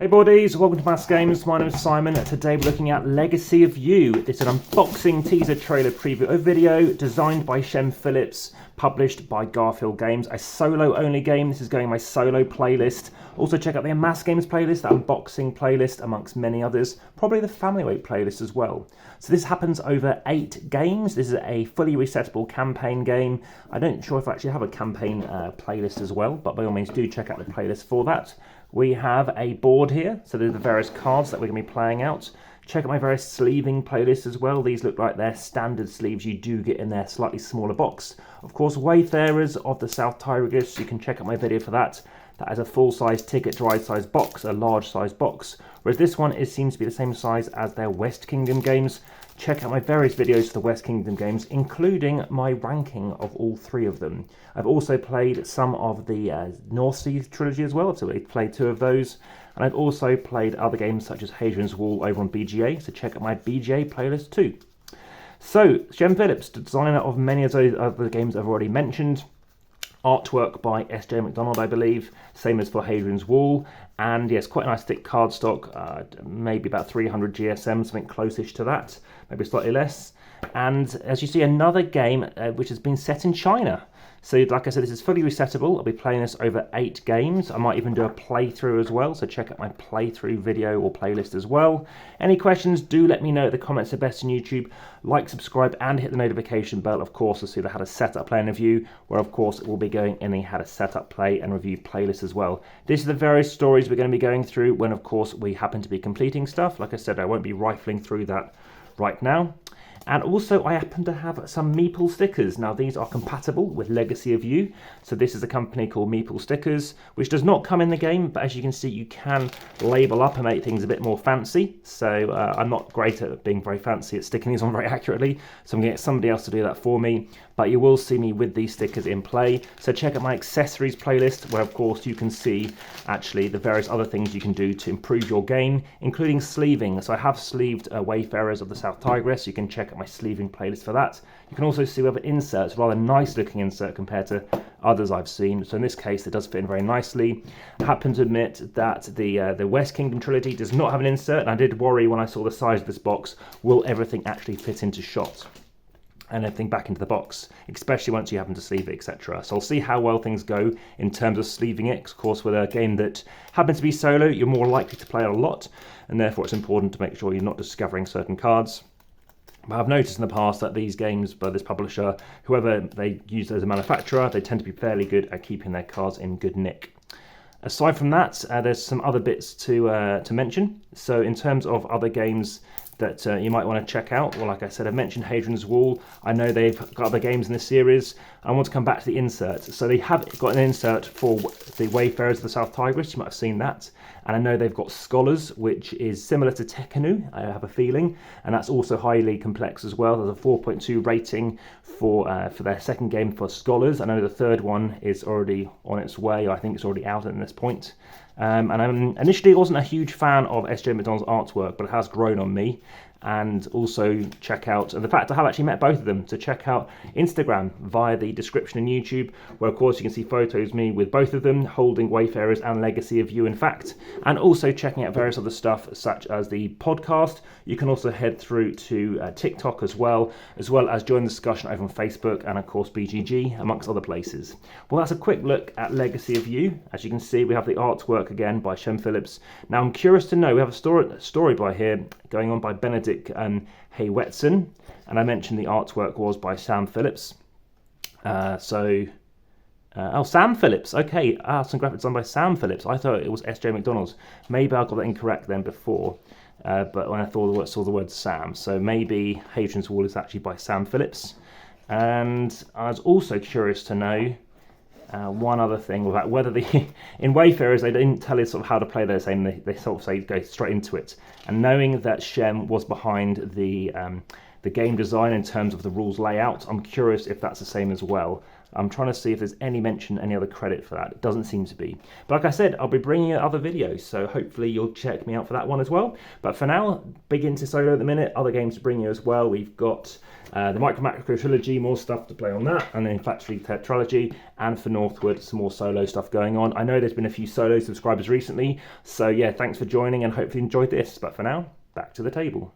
Hey boardies, welcome to AmassGames. My name is Simon. Today we're looking at Legacy of You. It's an unboxing teaser trailer preview video designed by Shem Phillips, published by Garfield Games. A solo only game. This is going in my solo playlist. Also check out the AmassGames playlist, the unboxing playlist amongst many others. Probably the family weight playlist as well. So this happens over 8 games. This is a fully resettable campaign game. I don't sure if I actually have a campaign playlist as well, but by all means do check out the playlist for that. We have a board here, so there's the various cards that we're going to be playing out. Check out my various sleeving playlists as well. These look like they're standard sleeves you do get in their slightly smaller box. Of course, Wayfarers of the South Tigris, you can check out my video for that. That is a full-size ticket to ride-size box, a large-size box. Whereas this one seems to be the same size as their West Kingdom games. Check out my various videos for the West Kingdom games, including my ranking of all 3 of them. I've also played some of the North Sea trilogy as well, so I've played 2 of those. And I've also played other games such as Hadrian's Wall over on BGA, so check out my BGA playlist too. So, Shem Phillips, designer of many of those other games I've already mentioned. Artwork by S.J. McDonald, I believe, same as for Hadrian's Wall, and yes, quite a nice thick cardstock, maybe about 300 GSM, something close-ish to that, maybe slightly less. And as you see, another game which has been set in China. So like I said, this is fully resettable. I'll be playing this over 8 games. I might even do a playthrough as well, so check out my playthrough video or playlist as well. Any questions, do let me know in the comments. Are best on YouTube. Like, subscribe, and hit the notification bell, of course, to see the how to set up, play, and review, where of course it will be going in the how to set up, play, and review playlist as well. These are the various stories we're going to be going through when of course we happen to be completing stuff. Like I said, I won't be rifling through that right now. And also I happen to have some Meeple stickers. Now these are compatible with Legacy of You. So this is a company called Meeple Stickers, which does not come in the game, but as you can see you can label up and make things a bit more fancy. So I'm not great at being very fancy at sticking these on very accurately, so I'm going to get somebody else to do that for me. But you will see me with these stickers in play. So check out my accessories playlist, where of course you can see actually the various other things you can do to improve your game, including sleeving. So I have sleeved Wayfarers of the South Tigris. You can check out my sleeving playlist for that. You can also see we have an insert, rather nice looking insert compared to others I've seen. So in this case it does fit in very nicely. I happen to admit that the West Kingdom trilogy does not have an insert, and I did worry when I saw the size of this box, will everything actually fit into shot and everything back into the box, especially once you happen to sleeve it, etc. So I'll see how well things go in terms of sleeving it. Of course, with a game that happens to be solo, you're more likely to play it a lot, and therefore it's important to make sure you're not discovering certain cards. But I've noticed in the past that these games by this publisher, whoever they use as a manufacturer, they tend to be fairly good at keeping their cards in good nick. Aside from that, there's some other bits to mention. So in terms of other games that you might want to check out, well, like I said, I mentioned Hadrian's Wall. I know they've got other games in this series. I want to come back to the insert. So they have got an insert for the Wayfarers of the South Tigris. You might have seen that. And I know they've got Scholars, which is similar to Tekkenu, I have a feeling, and that's also highly complex as well. There's a 4.2 rating for their second game for Scholars. I know the third one is already on its way. I think it's already out at this point. And I initially wasn't a huge fan of S.J. McDonald's artwork, but it has grown on me. And also check out, and the fact I have actually met both of them, so check out Instagram via the description in YouTube, where of course you can see photos of me with both of them holding Wayfarers and Legacy of You in fact, and also checking out various other stuff such as the podcast. You can also head through to TikTok as well as join the discussion over on Facebook and of course BGG amongst other places. Well, that's a quick look at Legacy of You. As you can see, we have the artwork again by Shem Phillips. Now I'm curious to know, we have a story by here going on by Benedict Haywetson, and I mentioned the artwork was by Sam Phillips. Oh, Sam Phillips. Okay, some graphics done by Sam Phillips. I thought it was S.J. McDonald's. Maybe I got that incorrect then before, but when I saw the word Sam, so maybe Hadrian's Wall is actually by Sam Phillips. And I was also curious to know one other thing about whether in Wayfarers they didn't tell us sort of how to play their game. They sort of say go straight into it. And knowing that Shem was behind the game design in terms of the rules layout, I'm curious if that's the same as well. I'm trying to see if there's any mention, any other credit for that. It doesn't seem to be. But like I said, I'll be bringing you other videos, so hopefully you'll check me out for that one as well. But for now, big into solo at the minute, other games to bring you as well. We've got the Micro Macro Trilogy, more stuff to play on that, and then Factory Tetralogy, and for Northwood, some more solo stuff going on. I know there's been a few solo subscribers recently, so yeah, thanks for joining and hopefully you enjoyed this. But for now, back to the table.